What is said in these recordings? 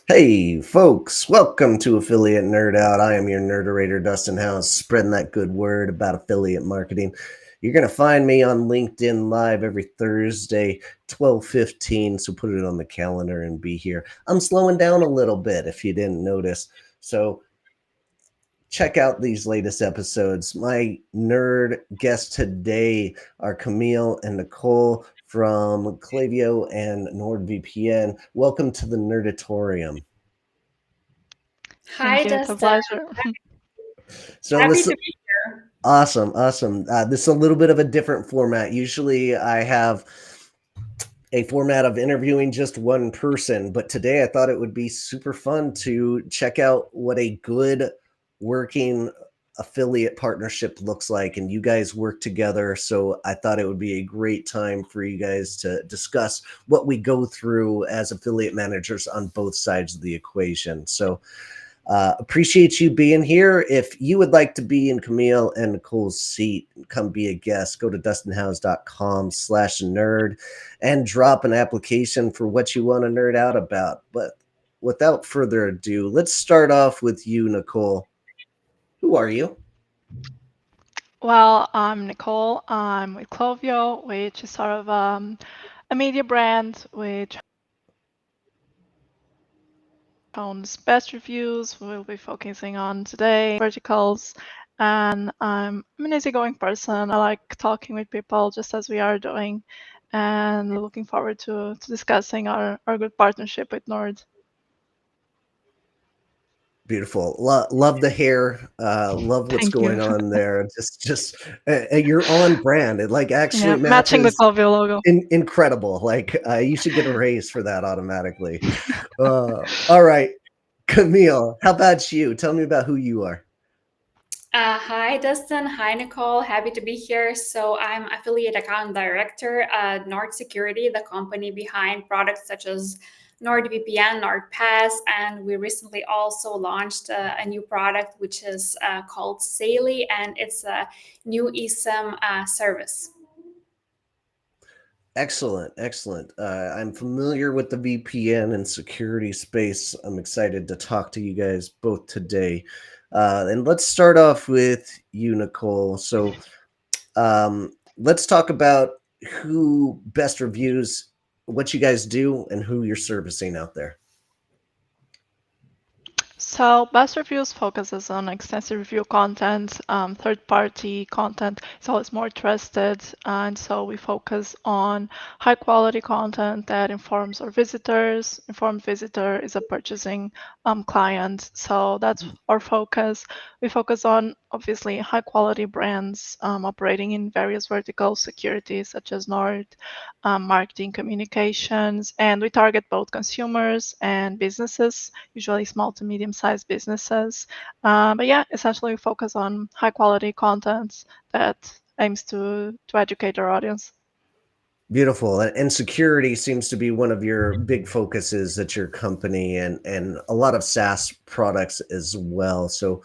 Hey, folks, welcome to Affiliate Nerd Out. I am your nerderator, Dustin House, spreading that good word about affiliate marketing. You're going to find me on LinkedIn Live every Thursday, 12:15, so put it on the calendar and be here. I'm slowing down a little bit if you didn't notice. So check out these latest episodes. My nerd guests today are Camille and Nicole from Clovio and NordVPN. Welcome to the Nerdatorium. Thank Hi, you. It's a Dustin. pleasure. So Happy this to be here. awesome. This is a little bit of a different format. Usually I have a format of interviewing just one person, but today I thought it would be super fun to check out what a good working affiliate partnership looks like, and you guys work together, so I thought it would be a great time for you guys to discuss what we go through as affiliate managers on both sides of the equation. So appreciate you being here. If you would like to be in Camille and Nicole's seat, come be a guest. Go to dustinhouse.com/nerd and drop an application for what you want to nerd out about. But without further ado, let's start off with you, Nicole. Who are you? Well, I'm Nicole. I'm with Clovio, which is sort of a media brand which owns best reviews. We'll be focusing on today verticals. And I'm an easygoing person. I like talking with people just as we are doing, and looking forward to discussing our good partnership with Nord. Beautiful. Love the hair. Love what's Thank you. going on there. Just you're on brand. It like Yeah, actually matching the matches. Clovio logo. Incredible. Like you should get a raise for that automatically. All right, Camille, how about you? Tell me about who you are. Hi, Dustin. Hi, Nicole. Happy to be here. So, I'm affiliate account director at Nord Security, the company behind products such as NordVPN, NordPass, and we recently also launched a new product which is called Saley, and it's a new eSIM service. Excellent. I'm familiar with the VPN and security space. I'm excited to talk to you guys both today. And let's start off with you, Nicole. So let's talk about who best reviews what you guys do and who you're servicing out there. So Best Reviews focuses on extensive review content, third-party content. It's always more trusted, and so we focus on high-quality content that informs our visitors. Informed visitor is a purchasing client, so that's our focus. We focus on obviously high-quality brands operating in various verticals, security such as Nord, marketing, communications, and we target both consumers and businesses, usually small to medium-sized businesses. But yeah, essentially we focus on high-quality content that aims to educate our audience. Beautiful. And security seems to be one of your big focuses at your company, and a lot of SaaS products as well. So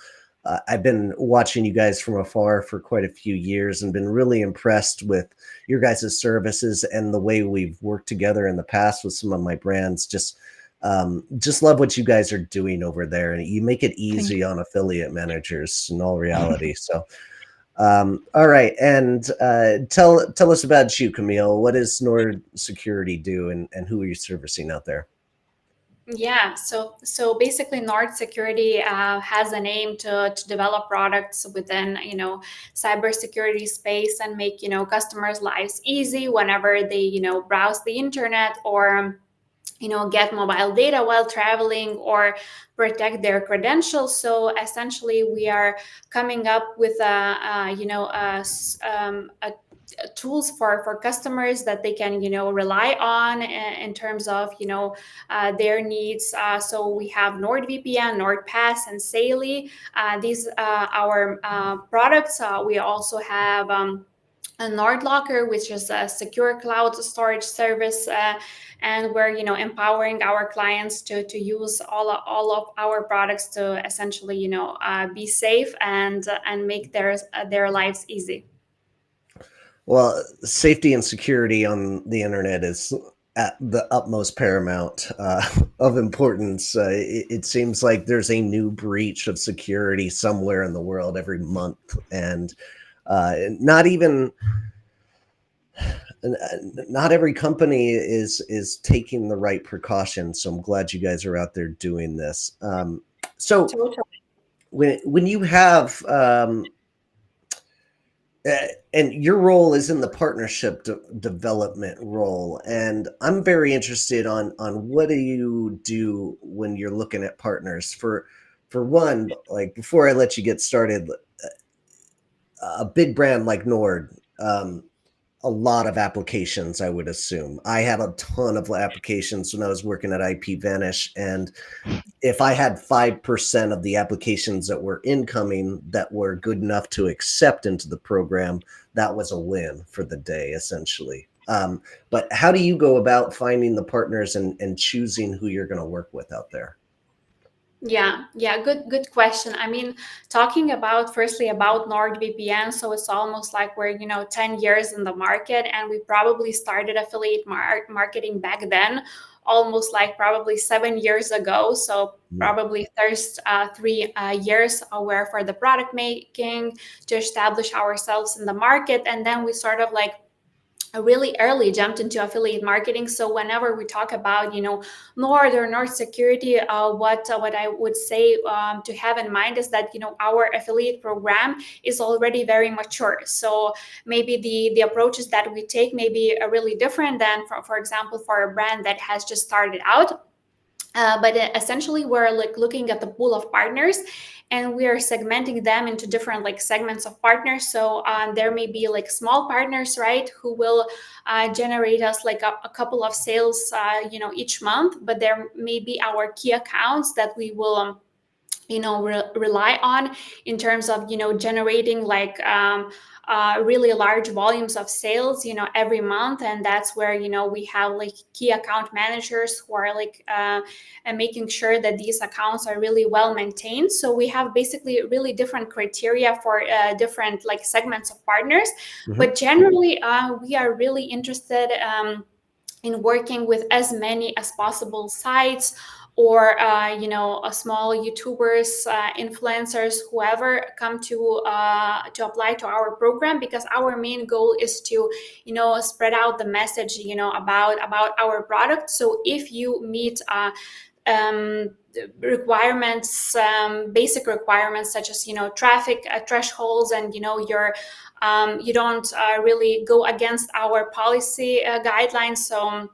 I've been watching you guys from afar for quite a few years and been really impressed with your guys' services and the way we've worked together in the past with some of my brands. Just love what you guys are doing over there, and you make it Thank easy on affiliate managers in all reality. So all right, and tell us about you, Camille. What does Nord Security do, and who are you servicing out there? Yeah, so basically, Nord Security has an aim to develop products within cybersecurity space and make customers' lives easy whenever they browse the internet or get mobile data while traveling or protect their credentials. So essentially we are coming up with a tools for customers that they can rely on in terms of their needs. So we have NordVPN, NordPass, and Saley. These our products. We also have a NordLocker, which is a secure cloud storage service, and we're empowering our clients to use all of our products to essentially be safe and make their lives easy. Well, safety and security on the internet is at the utmost paramount of importance. It seems like there's a new breach of security somewhere in the world every month, and not even not every company is taking the right precautions. So I'm glad you guys are out there doing this. So Totally. when you have and your role is in the partnership development role, and I'm very interested on what do you do when you're looking at partners. For one, like before I let you get started, a big brand like Nord, a lot of applications, I would assume. I had a ton of applications when I was working at IPVanish, and if I had 5% of the applications that were incoming that were good enough to accept into the program, that was a win for the day, essentially. But how do you go about finding the partners and choosing who you're going to work with out there? Yeah, good question. I mean, talking about firstly about NordVPN, so it's almost like we're 10 years in the market, and we probably started affiliate marketing back then, almost like probably 7 years ago. So Mm. probably first 3 years were for the product making to establish ourselves in the market, and then we sort of like really early jumped into affiliate marketing. So whenever we talk about Nord or Nord security, what I would say to have in mind is that our affiliate program is already very mature. So maybe the approaches that we take may be really different than for example for a brand that has just started out. But essentially we're like looking at the pool of partners, and we are segmenting them into different like segments of partners. So there may be like small partners, right, who will generate us like a couple of sales each month, but there may be our key accounts that we will rely on in terms of generating like really large volumes of sales every month. And that's where we have like key account managers who are like and making sure that these accounts are really well maintained. So we have basically really different criteria for different like segments of partners. Mhm. But generally we are really interested in working with as many as possible sites, or a small YouTubers, influencers, whoever come to apply to our program, because our main goal is to spread out the message about our product. So if you meet um, requirements, basic requirements such as traffic thresholds, and you don't really go against our policy guidelines, so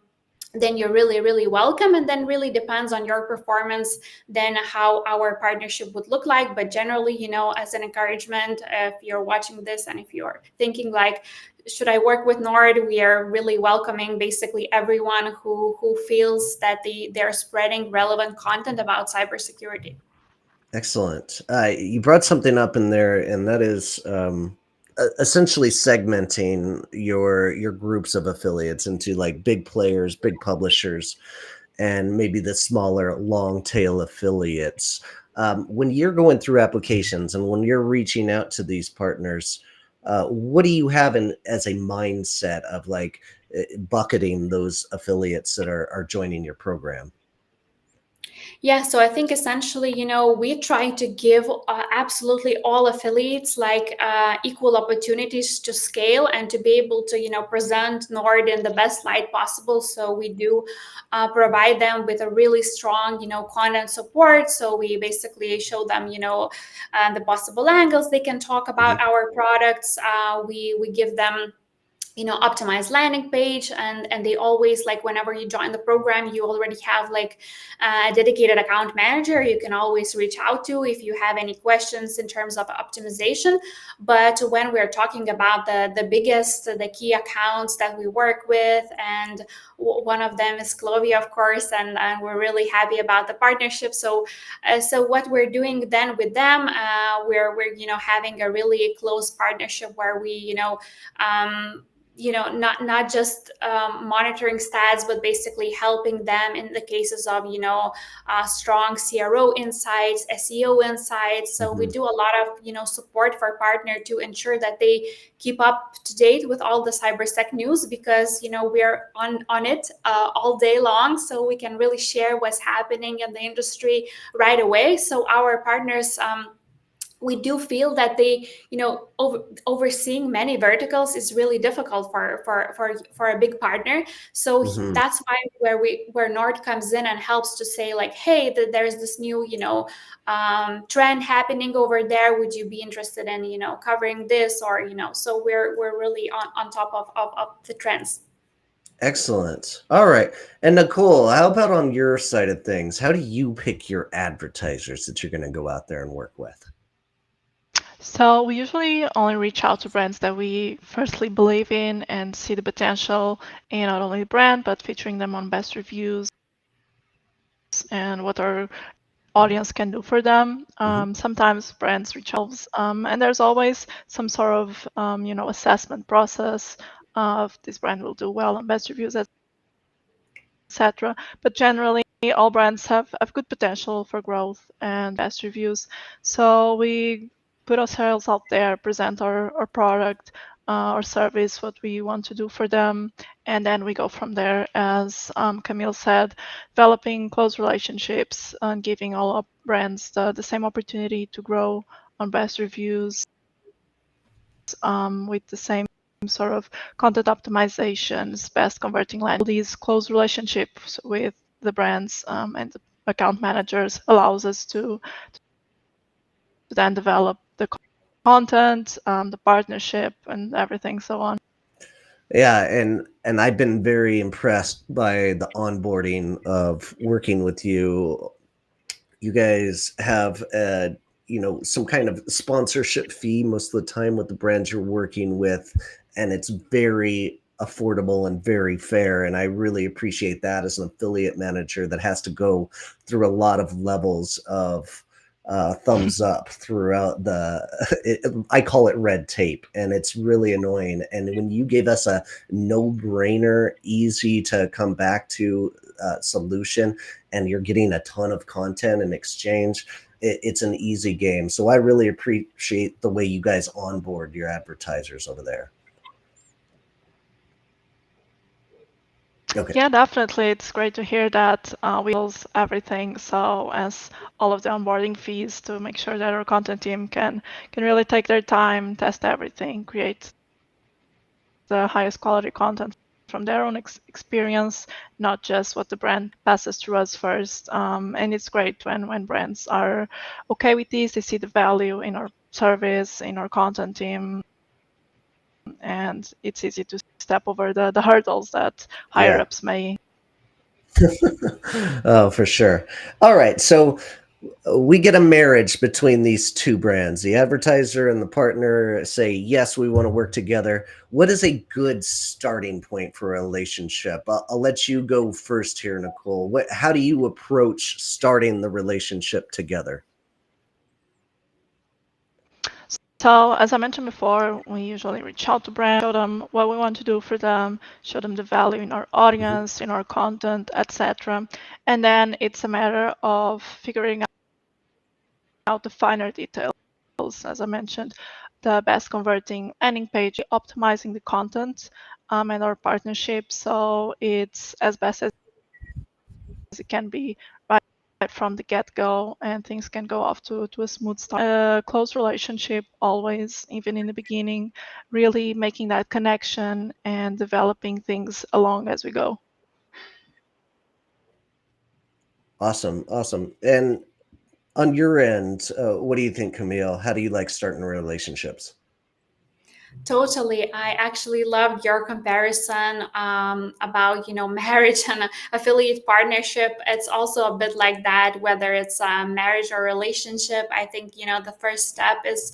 then you're really welcome. And then really depends on your performance then how our partnership would look like. But generally as an encouragement, if you're watching this and if you're thinking like, should I work with Nord, we are really welcoming basically everyone who feels that they're spreading relevant content about cybersecurity. Excellent. You brought something up in there, and that is essentially segmenting your groups of affiliates into like big players, big publishers, and maybe the smaller long tail affiliates. When you're going through applications and when you're reaching out to these partners, what do you have in as a mindset of like bucketing those affiliates that are joining your program? Yeah, so I think essentially, we try to give absolutely all affiliates like equal opportunities to scale and to be able to, present Nord in the best light possible. So we do provide them with a really strong, content support. So we basically show them, the possible angles they can talk about Mhm. our products. We give them optimized landing page, and they always like, whenever you join the program, you already have like a dedicated account manager you can always reach out to if you have any questions in terms of optimization. But when we're talking about the biggest, the key accounts that we work with, and one of them is Clovio, of course, and we're really happy about the partnership. So what we're doing then with them, we're having a really close partnership where we um, not just monitoring stats, but basically helping them in the cases of strong CRO insights, SEO insights. So we Mhm. do a lot of support for partner to ensure that they keep up to date with all the cybersec news, because we're on it all day long, so we can really share what's happening in the industry right away. So our partners, we do feel that they overseeing many verticals is really difficult for a big partner. So Mhm. that's why where Nord comes in and helps to say like, hey, there's this new trend happening over there, would you be interested in covering this, or so we're really on top of the trends. Excellent. All right. And Nicole, how about on your side of things? How do you pick your advertisers that you're going to go out there and work with? So we usually only reach out to brands that we firstly believe in and see the potential in not only the brand, but featuring them on best reviews and what our audience can do for them. Mhm. Sometimes brands reach out, and there's always some sort of assessment process of this brand will do well on best reviews, etc. But generally, all brands have good potential for growth and best reviews. So we put ourselves out there, present our product, our service, what we want to do for them, and then we go from there. As Camille said, developing close relationships and giving all our brands the same opportunity to grow on best reviews with the same sort of content optimizations, best converting language. These close relationships with the brands and the account managers allows us to then develop the content, the partnership, and everything so on. Yeah, and I've been very impressed by the onboarding of working with you. You guys have some kind of sponsorship fee most of the time with the brands you're working with, and it's very affordable and very fair, and I really appreciate that as an affiliate manager that has to go through a lot of levels of thumbs up throughout I call it red tape, and it's really annoying. And when you gave us a no-brainer, easy to come back to solution, and you're getting a ton of content in exchange, it's an easy game. So I really appreciate the way you guys onboard your advertisers over there. Okay. Yeah, definitely. It's great to hear that we handles everything. So as all of the onboarding fees to make sure that our content team can really take their time, test everything, create the highest quality content from their own experience, not just what the brand passes through us first. And it's great when brands are okay with this. They see the value in our service, in our content team, and it's easy to step over the hurdles that higher Yeah. ups may. Oh, for sure. All right. So we get a marriage between these two brands. The advertiser and the partner say, yes, we want to work together. What is a good starting point for a relationship? I'll let you go first here, Nicole. How do you approach starting the relationship together? So as I mentioned before, we usually reach out to brands, show them what we want to do for them, show them the value in our Mhm. audience, in our content, etc. And then it's a matter of figuring out the finer details. As I mentioned, the best converting landing page, optimizing the content, and our partnership, so it's as best as it can be right from the get-go, and things can go off to a smooth start. A close relationship always, even in the beginning, really making that connection and developing things along as we go. Awesome. Awesome. And on your end, what do you think, Camille? How do you like starting relationships? Totally. I actually loved your comparison about, marriage and affiliate partnership. It's also a bit like that, whether it's a marriage or relationship. I think, the first step is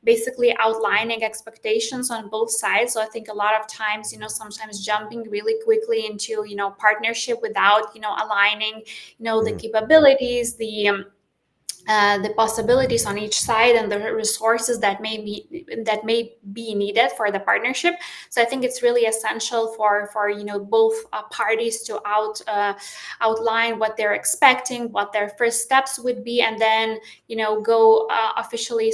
basically outlining expectations on both sides. So I think a lot of times, sometimes jumping really quickly into, partnership without, aligning, the Mm. capabilities, the possibilities on each side and the resources that may be needed for the partnership. So I think it's really essential for both parties to outline what they're expecting, what their first steps would be, and then go officially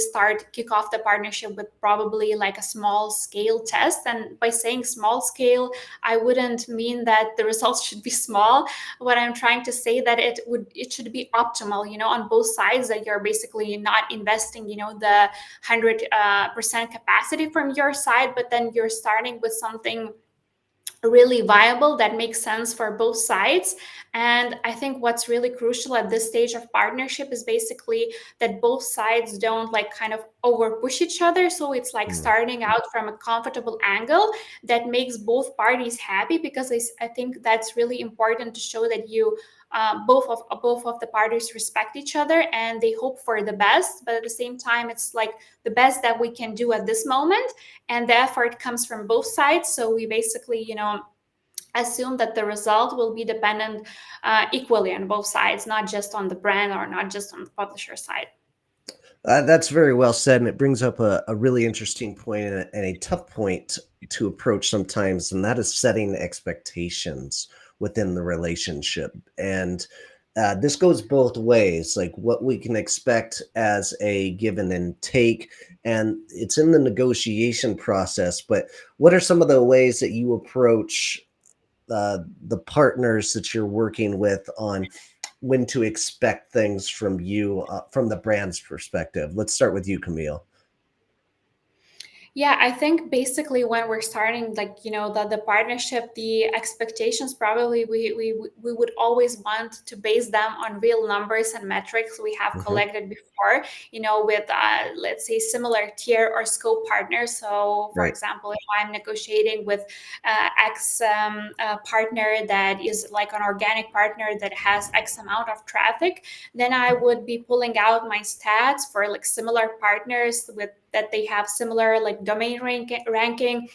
kick off the partnership with probably like a small scale test. And by saying small scale, I wouldn't mean that the results should be small. What I'm trying to say that it should be optimal, on both sides, that you're basically not investing, the 100% capacity from your side, but then you're starting with something really viable that makes sense for both sides. And I think what's really crucial at this stage of partnership is basically that both sides don't like kind of over push each other. So it's like starting out from a comfortable angle that makes both parties happy, because I think that's really important to show that both of the parties respect each other and they hope for the best, but at the same time it's like the best that we can do at this moment, and the effort comes from both sides. So we basically assume that the result will be dependent equally on both sides, not just on the brand or not just on the publisher side. That's very well said, and it brings up a really interesting point and a tough point to approach sometimes, and that is setting expectations within the relationship. And this goes both ways, like what we can expect as a give and take, and it's in the negotiation process. But what are some of the ways that you approach the partners that you're working with on when to expect things from you from the brand's perspective? Let's start with you, Camille. Yeah, I think basically when we're starting, like, the partnership, the expectations, probably we would always want to base them on real numbers and metrics we have Mhm. collected before, with, let's say, similar tier or scope partners. So, for Right. example, if I'm negotiating with X partner that is like an organic partner that has X amount of traffic, then I would be pulling out my stats for like similar partners with that they have similar like domain ranking,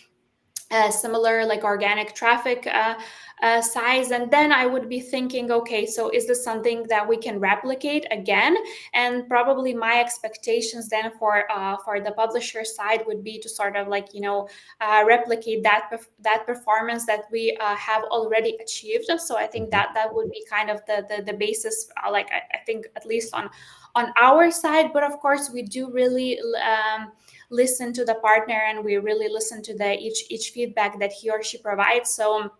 similar like organic traffic size. And then I would be thinking, okay, so is this something that we can replicate again? And probably my expectations then for the publisher side would be to sort of like replicate that performance that we have already achieved. So I think Mhm. that would be kind of the basis, like I think at least on our side. But of course we do really listen to the partner, and we really listen to the each feedback that he or she provides. So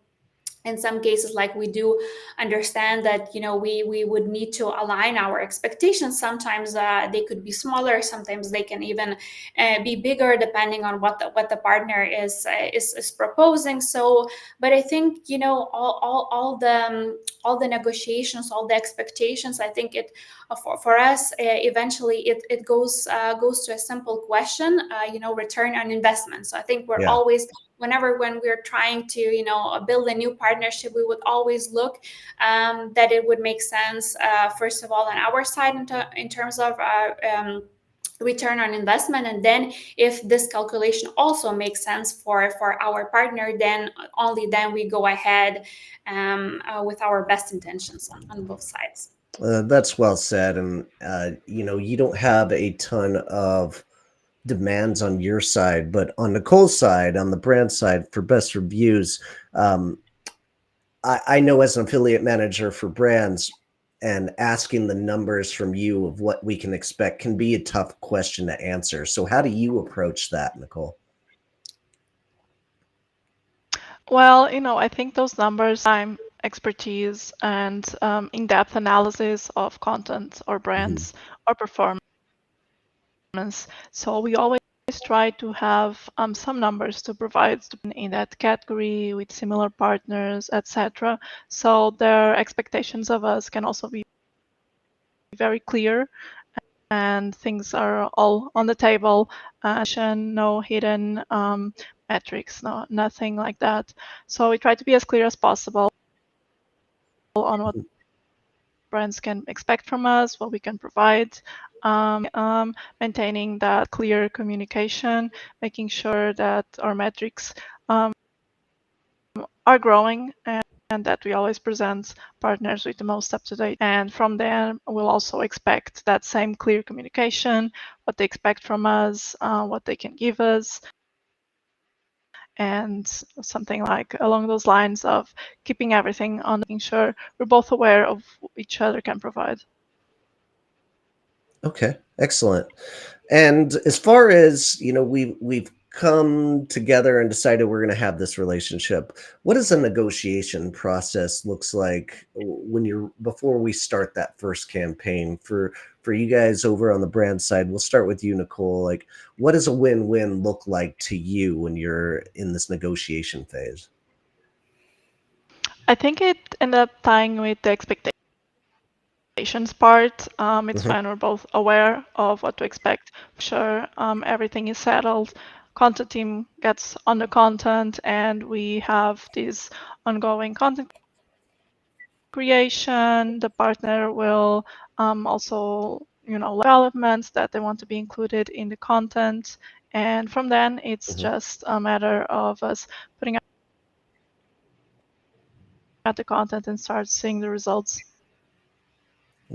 in some cases, like, we do understand that we would need to align our expectations. Sometimes they could be smaller, sometimes they can even be bigger, depending on what the partner is proposing. So but I think all the negotiations, all the expectations, I think it for us eventually it goes to a simple question, return on investment. So I think we're Yeah. always, when we're trying to build a new partnership, we would always look that it would make sense, first of all, on our side in terms of return on investment. And then if this calculation also makes sense for our partner, then only then we go ahead with our best intentions on both sides. That's well said. And, you don't have a ton of demands on your side, but on Nicole's side, on the brand side, for best reviews, um, I know as an affiliate manager for brands, and asking the numbers from you of what we can expect can be a tough question to answer. So, how do you approach that, Nicole? Well, I think those numbers, time, expertise, and in-depth analysis of content or Mhm. brands or performance. So we always try to have some numbers to provide in that category with similar partners, etc. So their expectations of us can also be very clear, and things are all on the table. No hidden metrics, nothing like that. So we try to be as clear as possible on what brands can expect from us, what we can provide, maintaining that clear communication, making sure that our metrics are growing and that we always present partners with the most up-to-date. And from there, we'll also expect that same clear communication, what they expect from us, what they can give us, and something like along those lines of keeping everything on, making sure we're both aware of what each other can provide. Okay, excellent. And as far as, we've come together and decided we're going to have this relationship. What does a negotiation process looks like when you're before we start that first campaign for you guys over on the brand side? We'll start with you, Nicole. Like, what does a win-win look like to you when you're in this negotiation phase? I think it ended up tying with the expectations part. It's Mhm. when we're both aware of what to expect. Sure, everything is settled. Content team gets on the content, and we have this ongoing content creation. The partner will also, developments that they want to be included in the content. And from then, it's Mhm. just a matter of us putting out the content and start seeing the results.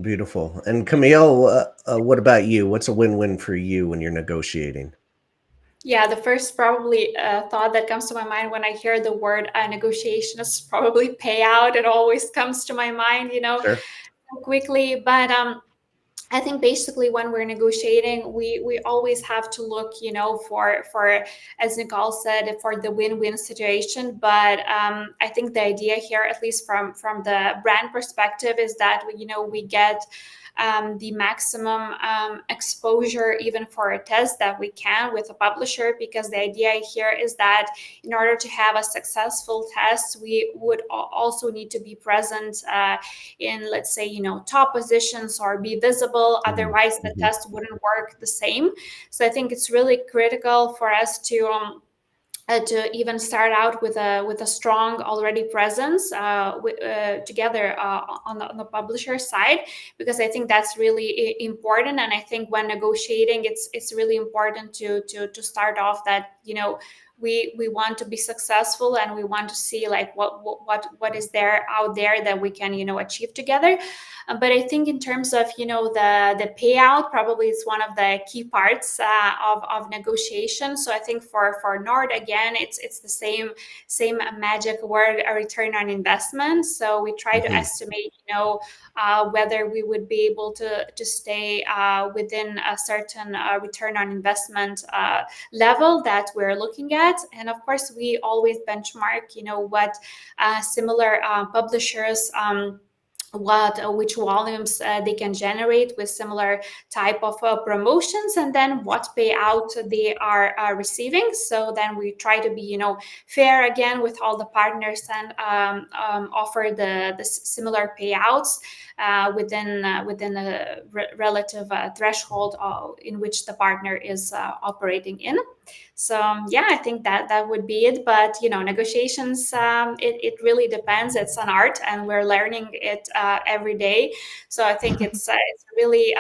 Beautiful. And Camille, what about you? What's a win-win for you when you're negotiating? Yeah, the first probably thought that comes to my mind when I hear the word negotiation is probably payout. It always comes to my mind, Sure. quickly. But I think basically when we're negotiating, we always have to look, for as Nicole said, for the win-win situation. But I think the idea here, at least from the brand perspective, is that we get the maximum exposure even for a test that we can with a publisher, because the idea here is that in order to have a successful test, we would also need to be present in, let's say, top positions or be visible. Mhm. Otherwise the Mhm. test wouldn't work the same. So I think it's really critical for us to even start out with a strong already presence together on the publisher side, because I think that's really important. And I think when negotiating, it's really important to start off that we want to be successful, and we want to see like what is there out there that we can achieve together. But I think in terms of the payout, probably it's one of the key parts of negotiation. So I think for Nord, again, it's the same magic word, a return on investment. So we try to Mhm. estimate whether we would be able to stay within a certain return on investment level that we're looking at. And of course we always benchmark what similar publishers which volumes they can generate with similar type of promotions, and then what payout they are receiving. So then we try to be fair again with all the partners, and offer the similar payouts within a relative threshold in which the partner is operating in. So yeah, I think that would be it. But negotiations, it really depends. It's an art, and we're learning it every day. So I think it's a really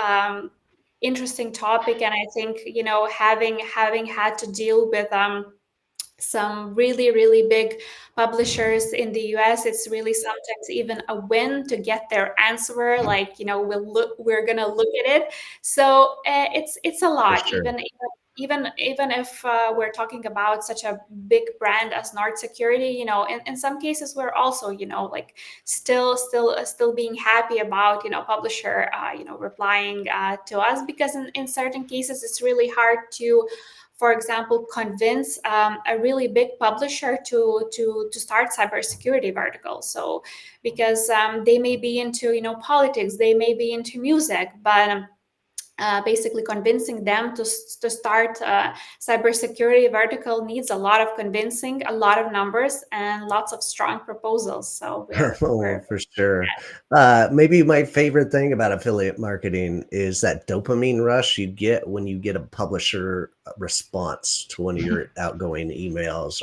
interesting topic. And I think having had to deal with some really really big publishers in the US, it's really sometimes even a win to get their answer, like we're gonna look at it. So it's a For lot, sure. even if we're talking about such a big brand as Nord Security. In some cases we're also like still being happy about publisher replying to us, because in certain cases it's really hard to, for example, convince a really big publisher to start cybersecurity vertical. So because they may be into politics, they may be into music, but basically convincing them to start cybersecurity vertical needs a lot of convincing, a lot of numbers, and lots of strong proposals. So we're Oh, for sure. Maybe my favorite thing about affiliate marketing is that dopamine rush you get when you get a publisher response to one of your outgoing emails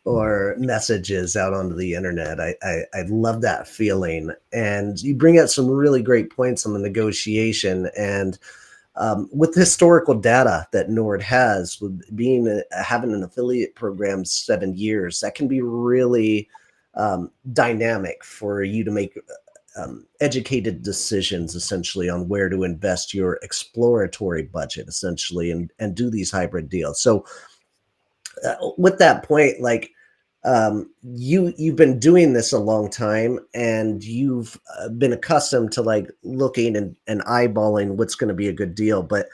or messages out onto the internet. I love that feeling. And you bring up some really great points on the negotiation. And with historical data that Nord has, with being having an affiliate program 7 years, that can be really dynamic for you to make educated decisions essentially on where to invest your exploratory budget essentially and do these hybrid deals. So with that point, like you've been doing this a long time and you've been accustomed to like looking and eyeballing what's going to be a good deal. But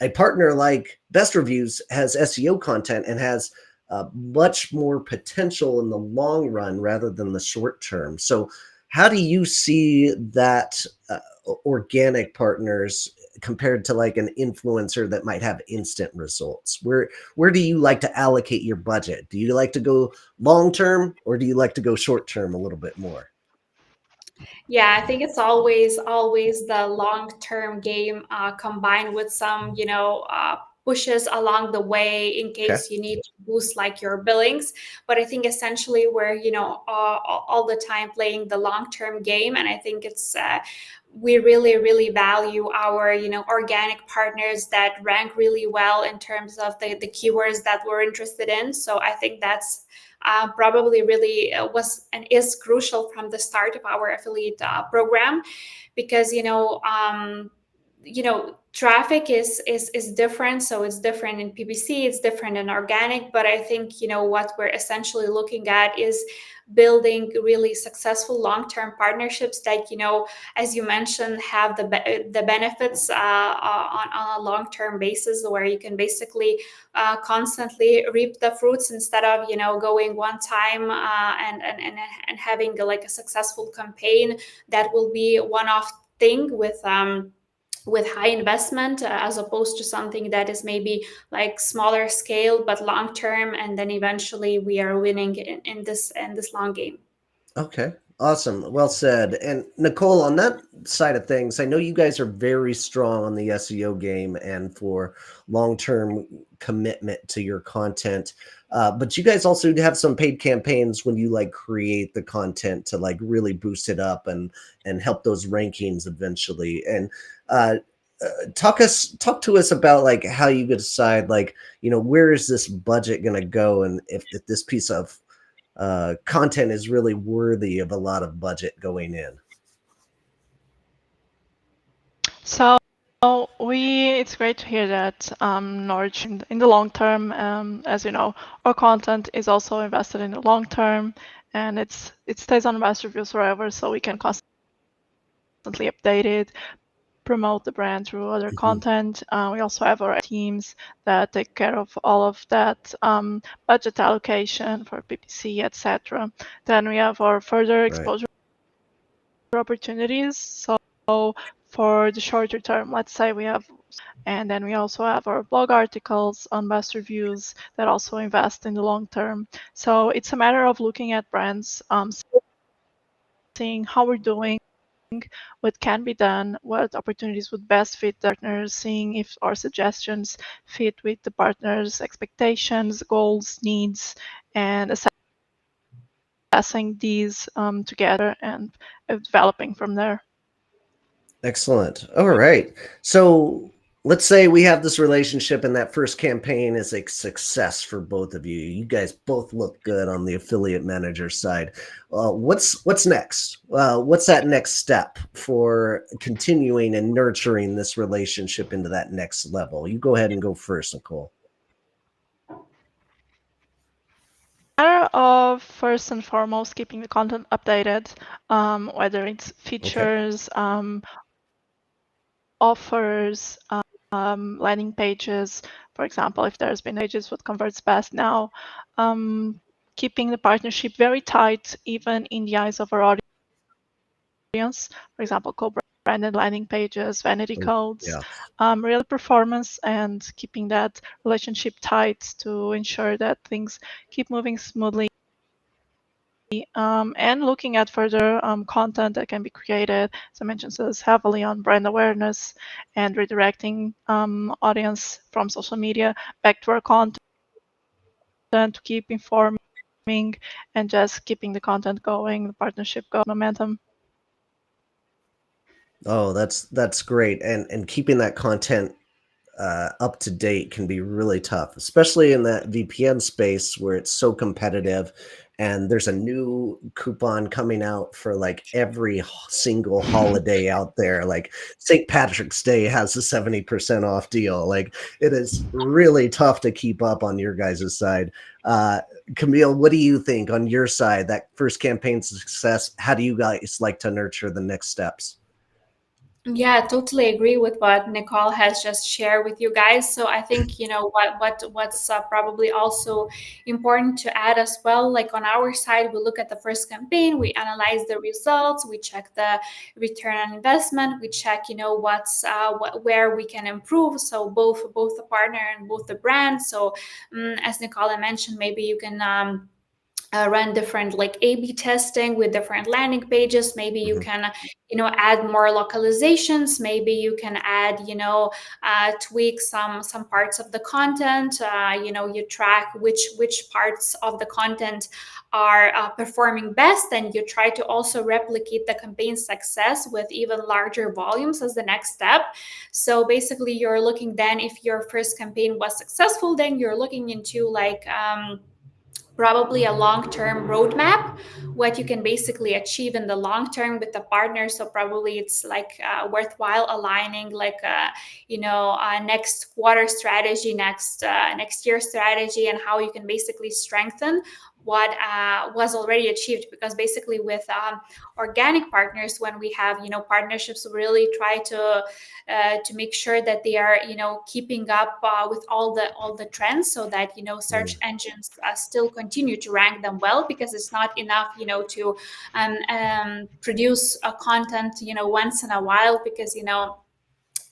a partner like Best Reviews has SEO content and has much more potential in the long run rather than the short term. So how do you see that organic partners compared to like an influencer that might have instant results? Where do you like to allocate your budget? Do you like to go long term or do you like to go short term a little bit more? Yeah, I think it's always the long term game combined with some pushes along the way in Okay. case you need to boost like your billings. But I think essentially we're all the time playing the long term game, and I think it's we really value our organic partners that rank really well in terms of the keywords that we're interested in. So I think that's probably really was and is crucial from the start of our affiliate program, because traffic is different. So it's different in PPC, it's different in organic, but I think what we're essentially looking at is building really successful long-term partnerships that as you mentioned have the benefits on a long-term basis, where you can basically constantly reap the fruits instead of going one time and having like a successful campaign that will be one-off thing with high investment, as opposed to something that is maybe like smaller scale but long term, and then eventually we are winning in this long game. Okay. Awesome. Well said. And Nicole, on that side of things, I know you guys are very strong on the SEO game and for long-term commitment to your content. But you guys also have some paid campaigns when you like create the content to like really boost it up and help those rankings eventually. And uh, talk to us about like how you decide like where is this budget going to go, and if this piece of content is really worthy of a lot of budget going in. So it's great to hear that Norwich in the long term, as you know, our content is also invested in the long term, and it stays on Best Reviews forever, so we can constantly update it, promote the brand through other content. We also have our teams that take care of all of that budget allocation for PPC, etc. Then we have our further Right. exposure opportunities. So for the shorter term, let's say we have, and then we also have our blog articles on Best Reviews that also invest in the long term. So it's a matter of looking at brands, seeing how we're doing, what can be done, what opportunities would best fit the partners, seeing if our suggestions fit with the partners' expectations, goals, needs, and assessing these together and developing from there. Excellent. All right. So let's say we have this relationship and that first campaign is a success for both of you. You guys both look good on the affiliate manager side. What's next? What's that next step for continuing and nurturing this relationship into that next level? You go ahead and go first, Nicole. Matter of first and foremost keeping the content updated, whether it's features, offers, landing pages. For example, if there's been pages, what converts best now, keeping the partnership very tight, even in the eyes of our audience. For example, co-branded landing pages, vanity codes, real performance, and keeping that relationship tight to ensure that things keep moving smoothly. And looking at further content that can be created, as I mentioned, so it's heavily on brand awareness and redirecting audience from social media back to our content to keep informing and just keeping the content going, the partnership going, momentum. Oh, that's great. And keeping that content up to date can be really tough, especially in that VPN space where it's so competitive and there's a new coupon coming out for like every single holiday out there. Like St. Patrick's Day has a 70% off deal. Like it is really tough to keep up on your guys' side. Uh, Camille, what do you think on your side? That first campaign success, how do you guys like to nurture the next steps? Yeah, I totally agree with what Nicole has just shared with you guys. So I think what's probably also important to add as well. Like on our side, we look at the first campaign, we analyze the results, we check the return on investment, we check where we can improve. So both the partner and both the brand. So as Nicole mentioned, maybe you can. Run different like A/B testing with different landing pages. Maybe you Mhm. can, add more localizations. Maybe you can add, tweak some parts of the content. You track which parts of the content are performing best, and you try to also replicate the campaign success with even larger volumes as the next step. So basically, you're looking then if your first campaign was successful, then you're looking into like. Probably a long-term roadmap what you can basically achieve in the long term with the partner. So probably it's like worthwhile aligning like next quarter strategy, next year strategy, and how you can basically strengthen what was already achieved. Because basically with organic partners, when we have partnerships, we really try to make sure that they are keeping up with all the trends, so that search Mm. engines still continue to rank them well. Because it's not enough to produce a content once in a while, because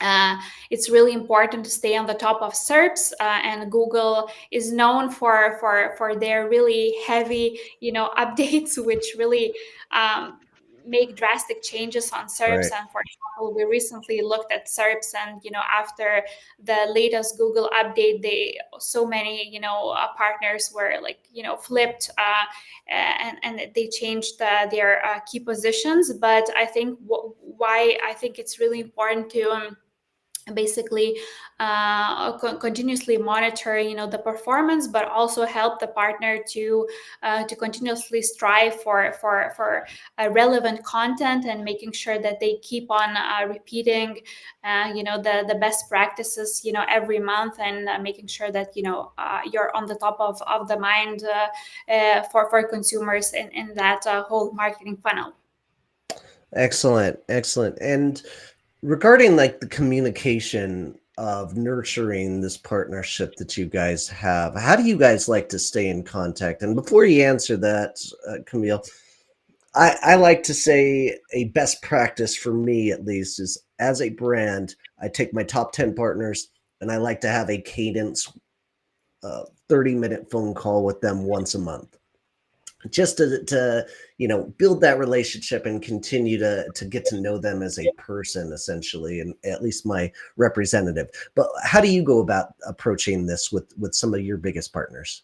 uh, it's really important to stay on the top of SERPs, and Google is known for their really heavy updates, which really make drastic changes on SERPs. Right. And for example, we recently looked at SERPs, and after the latest Google update, they so many partners were like flipped, and they changed their key positions. But I think why I think it's really important to basically continuously monitor the performance, but also help the partner to continuously strive for relevant content, and making sure that they keep on repeating the best practices every month, and making sure that you're on the top of the mind for consumers in that whole marketing funnel. Excellent, excellent. And regarding like the communication of nurturing this partnership that you guys have, how do you guys like to stay in contact? And before you answer that, Camille, I like to say a best practice for me, at least, is as a brand, I take my top 10 partners and I like to have a cadence 30-minute phone call with them once a month, just to build that relationship and continue to get to know them as a person, essentially, and at least my representative. But how do you go about approaching this with some of your biggest partners?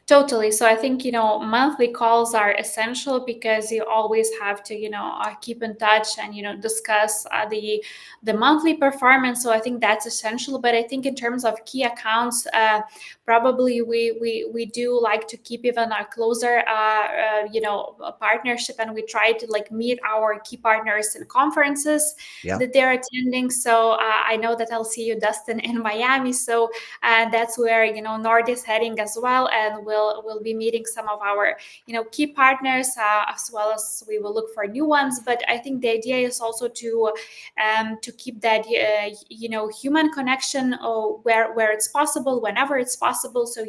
Totally. So I think, monthly calls are essential, because you always have to, keep in touch and, discuss the monthly performance. So I think that's essential. But I think in terms of key accounts, probably we do like to keep even a closer, a partnership, and we try to like meet our key partners in conferences Yeah. that they're attending. So I know that I'll see you, Dustin, in Miami. So that's where Nord is heading as well, and we'll be meeting some of our key partners, as well as we will look for new ones. But I think the idea is also to keep that human connection, where it's possible, whenever it's possible. So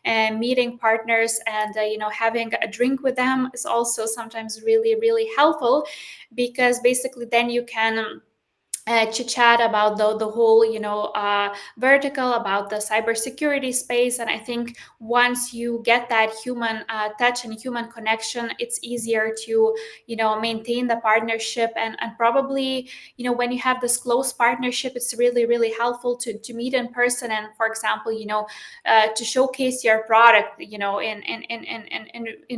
meeting partners and having a drink with them is also sometimes really really helpful, because basically then you can chit chat about the whole vertical, about the cybersecurity space. And I think once you get that human touch and human connection, it's easier to maintain the partnership. And probably when you have this close partnership, it's really really helpful to meet in person, and for example to showcase your product in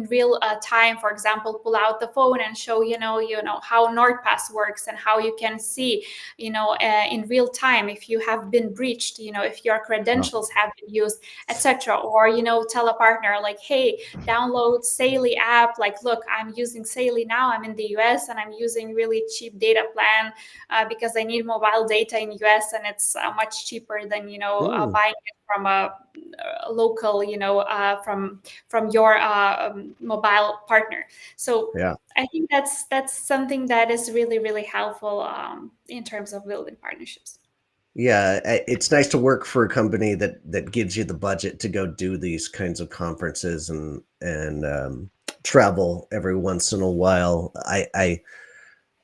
real time. For example, pull out the phone and show how NordPass works, and how you can see in real time if you have been breached, if your Oh, credentials have been used, etc. Or tell a partner like, hey, download Saley app. Like, look, I'm using Saley now. I'm in the US and I'm using really cheap data plan because I need mobile data in US, and it's much cheaper than mm, buying it from a local, from your mobile partner. So yeah. I think that's something that is really, really helpful in terms of building partnerships. Yeah, it's nice to work for a company that gives you the budget to go do these kinds of conferences and travel every once in a while.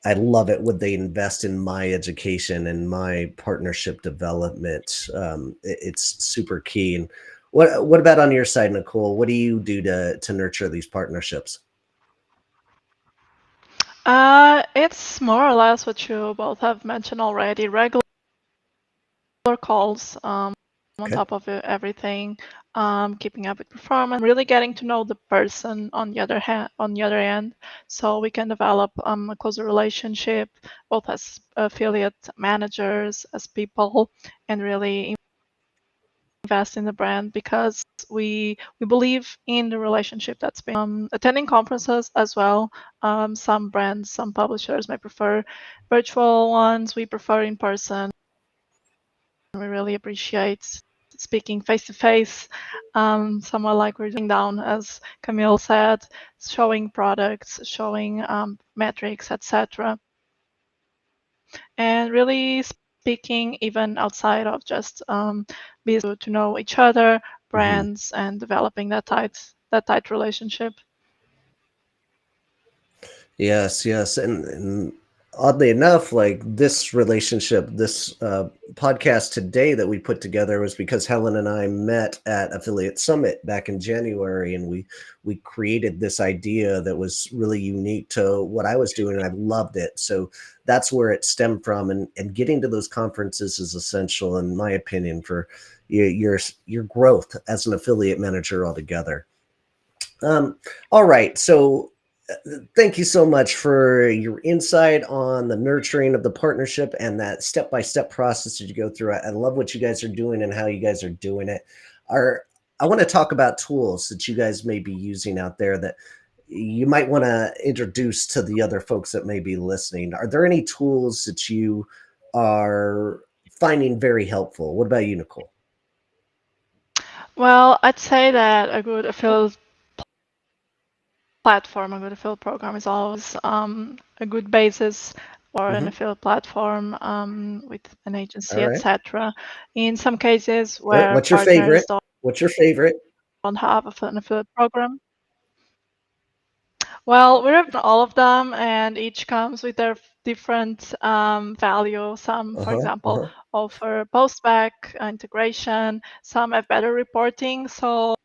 I love it when they invest in my education and my partnership development. It's super key. And what about on your side, Nicole? What do you do to nurture these partnerships? It's more or less what you both have mentioned already. Regular calls, on Okay. top of everything, keeping up with performance, really getting to know the person on the other end, so we can develop a closer relationship, both as affiliate managers, as people, and really invest in the brand because we believe in the relationship that's been attending conferences as well. Some brands, some publishers may prefer virtual ones. We prefer in person. We really appreciate speaking face to face, somewhat like we're doing down, as Camille said, showing products, showing metrics, etc. And really speaking even outside of just business to know each other, Mhm. brands, and developing that tight relationship. Yes, yes, and oddly enough, like this relationship, this podcast today that we put together was because Helen and I met at Affiliate Summit back in January, and we created this idea that was really unique to what I was doing, and I loved it. So that's where it stemmed from, and getting to those conferences is essential, in my opinion, for your growth as an affiliate manager altogether. All right, so thank you so much for your insight on the nurturing of the partnership and that step-by-step process that you go through. I love what you guys are doing and how you guys are doing it. Are I want to talk about tools that you guys may be using out there that you might want to introduce to the other folks that may be listening. Are there any tools that you are finding very helpful? What about you, Nicole? Well, I'd say that a good affiliate platform, a good affiliate program is always a good basis for an Hmm. affiliate platform with an All agency, right. etc. In some cases All right. where What's your partners favorite? don't What's your favorite? have an affiliate program, well, we have all of them, and each comes with their different value. Some, for Uh-huh. example, Uh-huh. offer post-back integration. Some have better reporting. So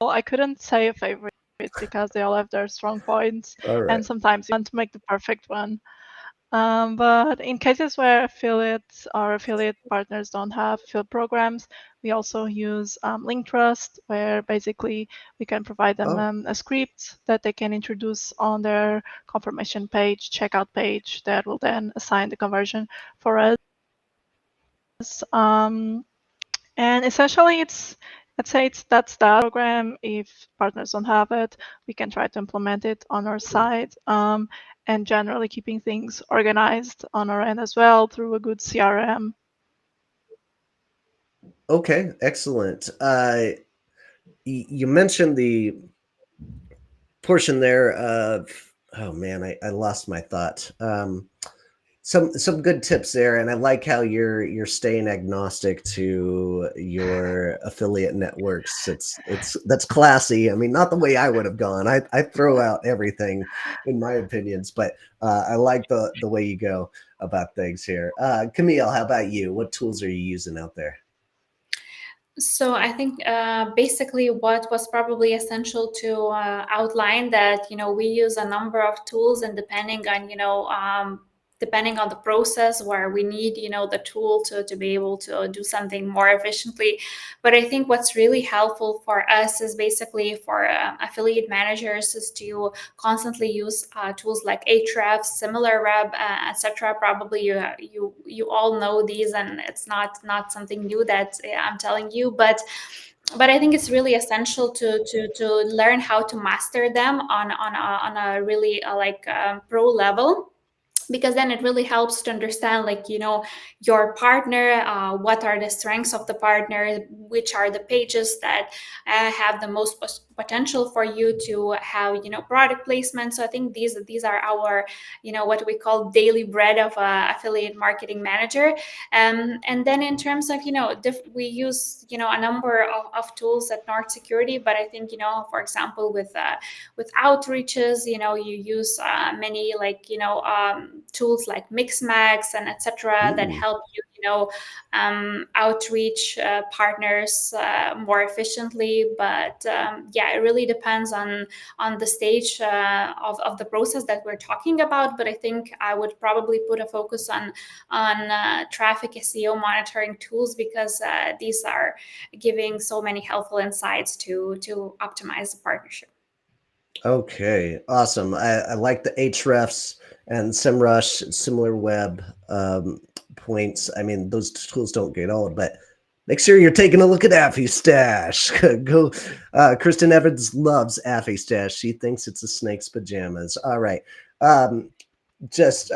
I couldn't say a favorite because they all have their strong points, All right. and sometimes you want to make the perfect one. But in cases where affiliates or affiliate partners don't have affiliate programs, we also use Link Trust, where basically we can provide them Oh, a script that they can introduce on their confirmation page, checkout page, that will then assign the conversion for us. Um, and essentially, let's say that's that program. If partners don't have it, we can try to implement it on our side. And generally keeping things organized on our end as well through a good CRM. okay, excellent. You mentioned the portion there of, oh man, I lost my thought. Some good tips there, and I like how you're staying agnostic to your affiliate networks. It's that's classy. I mean, not the way I would have gone. I throw out everything in my opinions, but I like the way you go about things here. Camille, how about you? What tools are you using out there? So I think basically what was probably essential to outline that we use a number of tools, and depending on depending on the process where we need the tool to be able to do something more efficiently. But I think what's really helpful for us is basically for affiliate managers is to constantly use tools like Ahrefs, SimilarWeb, etc. Probably you all know these, and it's not something new that I'm telling you, but I think it's really essential to learn how to master them on a really pro level, because then it really helps to understand your partner, what are the strengths of the partner, which are the pages that have the most potential for you to have product placement. So I think these are our what we call daily bread of a affiliate marketing manager. And then in terms of we use a number of tools at Nord Security, but I think for example with outreaches, you use many tools like Mixmax and etc. that help you outreach partners more efficiently. But yeah, it really depends on the stage of the process that we're talking about. But I think I would probably put a focus on traffic SEO monitoring tools, because these are giving so many helpful insights to optimize the partnership. Okay, awesome. I like the Ahrefs and SEMrush, similar web points. I mean, those tools don't get old, but make sure you're taking a look at Affy Stash. Go, Kristen Evans loves Affy Stash. She thinks it's a snake's pajamas. All right. Just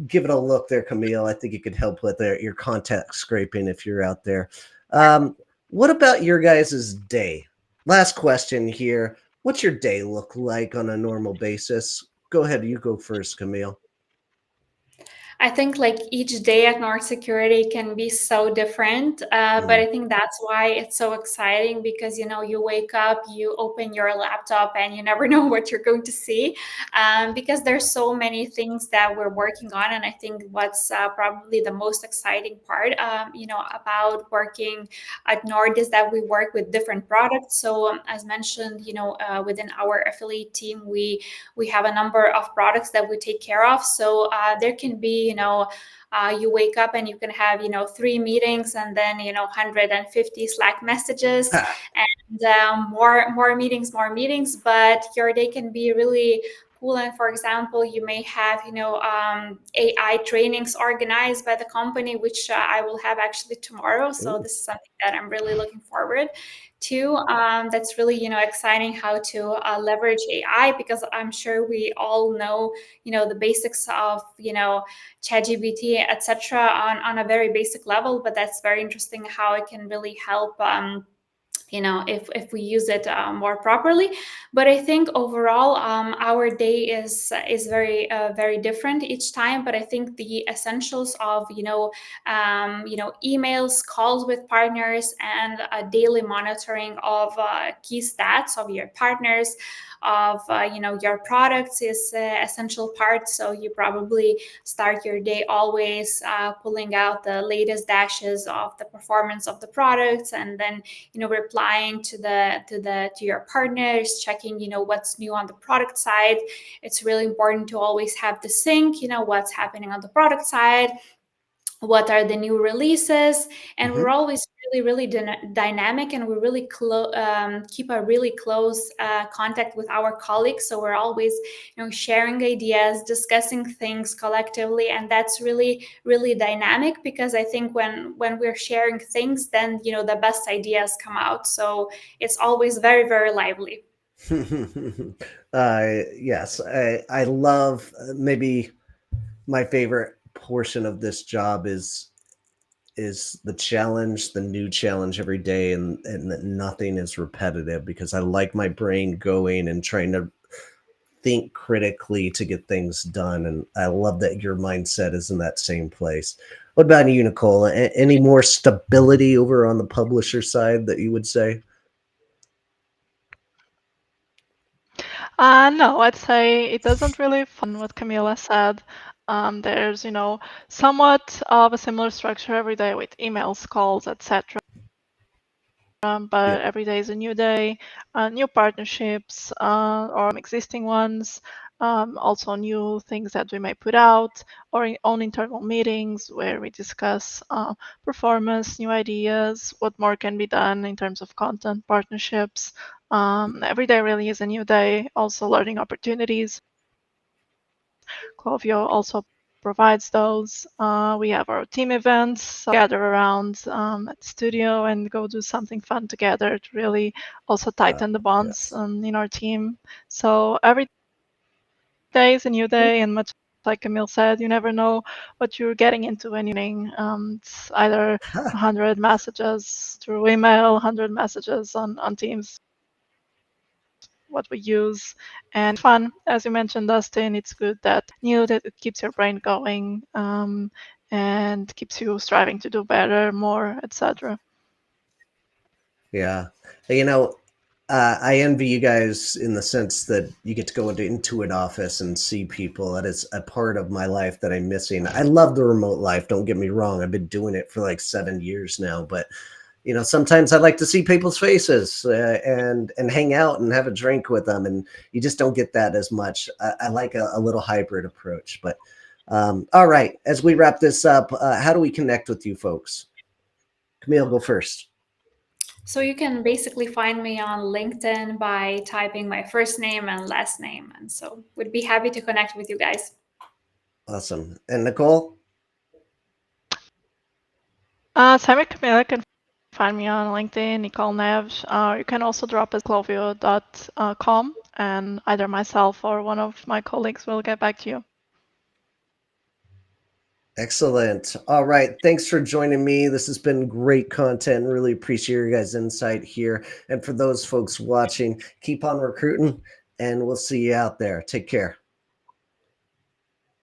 give it a look there, Camille. I think it could help with your contact scraping if you're out there. What about your guys' day? Last question here. What's your day look like on a normal basis? Go ahead. You go first, Camille. I think each day at Nord Security can be so different, but I think that's why it's so exciting, because you wake up, you open your laptop, and you never know what you're going to see, because there's so many things that we're working on. And I think what's probably the most exciting part, about working at Nord is that we work with different products. So as mentioned, within our affiliate team, we have a number of products that we take care of. So there can be you wake up and you can have 3 meetings, and then 150 Slack messages, and more meetings. But your day can be really cool. And for example, you may have AI trainings organized by the company, which I will have actually tomorrow. So this is something that I'm really looking forward to. That's really exciting, how to leverage AI, because I'm sure we all know the basics of ChatGPT, etc. on a very basic level. But that's very interesting how it can really help. If we use it more properly. But I think overall, our day is very different each time. But I think the essentials of emails, calls with partners, and a daily monitoring of key stats of your partners, of your products, is essential part. So you probably start your day always pulling out the latest dashes of the performance of the products, and then replying to your partners, checking what's new on the product side. It's really important to always have the sync, what's happening on the product side, what are the new releases. And we're always really dynamic, and we really keep a really close contact with our colleagues. So we're always sharing ideas, discussing things collectively, and that's really dynamic, because I think when we're sharing things, then the best ideas come out. So it's always very lively. Yes, I love maybe my favorite portion of this job is the challenge, the new challenge every day, and that nothing is repetitive, because I like my brain going and trying to think critically to get things done. And I love that your mindset is in that same place. What about you, Nicole? Any more stability over on the publisher side that you would say? No, I'd say it doesn't really what Camila said. There's, somewhat of a similar structure every day with emails, calls, etc. But Yep. every day is a new day, new partnerships, or existing ones. also new things that we may put out, or on internal meetings where we discuss performance, new ideas, what more can be done in terms of content partnerships. Every day really is a new day, also learning opportunities. Clovio also provides those. We have our team events, so gather around at the studio and go do something fun together to really also tighten the bonds Yes. in our team. So every day is a new day, and much like Camille said, you never know what you're getting into when you're evening. It's either 100 messages through email, 100 messages on Teams, what we use, and fun. As you mentioned, Dustin, it's good that new that it keeps your brain going, and keeps you striving to do better, more, etc. Yeah. You know, I envy you guys in the sense that you get to go into an office and see people. That is a part of my life that I'm missing. I love the remote life. Don't get me wrong. I've been doing it for like 7 years now, but sometimes I like to see people's faces and hang out and have a drink with them, and you just don't get that as much. I like a little hybrid approach. But all right, as we wrap this up, how do we connect with you folks? Camille, go first. So you can basically find me on LinkedIn by typing my first name and last name. And so would be happy to connect with you guys. Awesome. And Nicole? Same with Camille. You can find me on LinkedIn, Nicole Neves. You can also drop us clovio.com, and either myself or one of my colleagues will get back to you. Excellent. All right. Thanks for joining me. This has been great content. Really appreciate your guys' insight here. And for those folks watching, keep on recruiting, and we'll see you out there. Take care.